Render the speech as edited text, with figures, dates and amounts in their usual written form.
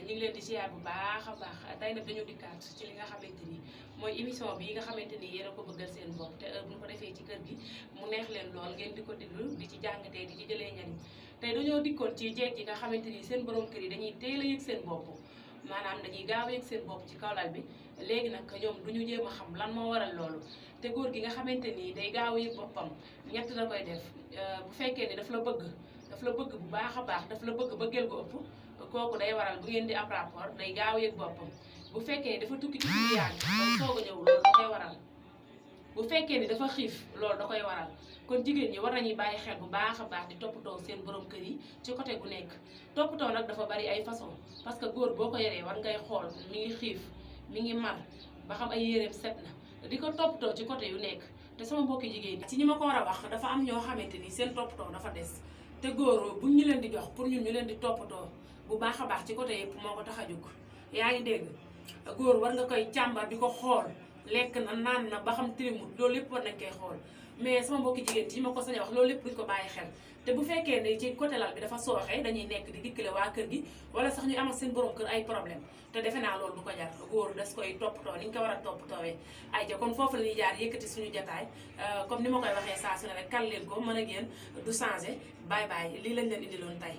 ñu ngi leen di ziar bu baax a baax tey nag dañu dikkaat ci li nga xamante ni mooy émission bi nga xamante ni yéen a ko bëggal seen bopp te heure bu ñu ko defee ci kër gi mu neex leen lool ngeen di ko déglu di ci jàngatee di ci jëlee njariñ tey dañoo dikkoon ci jeeg yi nga xamante ni seen borom kër yi dañuy teel a yëg seen bopp maanaam dañuy gaaw a yëg seen bopp ci kawlal bi léegi nag ñoom duñu jéem a xam lan moo waral loolu te góor gi nga xamante ni day gaaw a yëg boppam ñett da koy def bu fekkee ni daf la bëgg bu baax a baax daf la bëgg bëggeel ko ëpp kooku day waral bu ngeen di am rapport day gaaw a yëg boppam bu fekkee ni dafa tukki ci biir yàgg day soog a ñëw loolu da koy waral bu fekkee ni dafa xiif loolu da koy waral kon jigéen ñi war nañuy bàyyi xel bu baax a baax di toppatoo seen borom kër yi ci côté gu nekk toppatoo nag dafa bari ay façon parce que góor boo ko yoree war ngay xool mi ngi xiif mi ngi mar ba xam ay yéreem set na di ko toppatoo ci côté yu nekk te sama mbokki jigéen ñi ci ñi ma ko war a wax dafa am ñoo xamante ni seen toppatoo dafa des te góor buñ ñu leen di jox pour ñun ñu leen di toppatoo bu baax a baax ci côté yëpp moo ko tax a jóg yaa ngi dégg góor war nga koy càmbar di ko xool lekk na naan na ba xam tilimut loolu lépp war nañ koy xool mais sama mbokki jigéen ci ma ko sañ a wax loolu lépp duñ ko bàyyi xel te bu fekkee ne ci côté lal bi dafa sooxee dañuy nekk di dikkale waa kër gi wala sax ñu amal seen borom kër ay problème te defe naa loolu du ko jar góor das koy toppatoo ni ñu ko war a toppatoowee ay ja kon foofu la ñuy jaar yëkkati suñu jataay comme ni ma koy waxee saa su ne rek kal leen ko mën a génn du changé bye bye lii lañ leen indiloon tey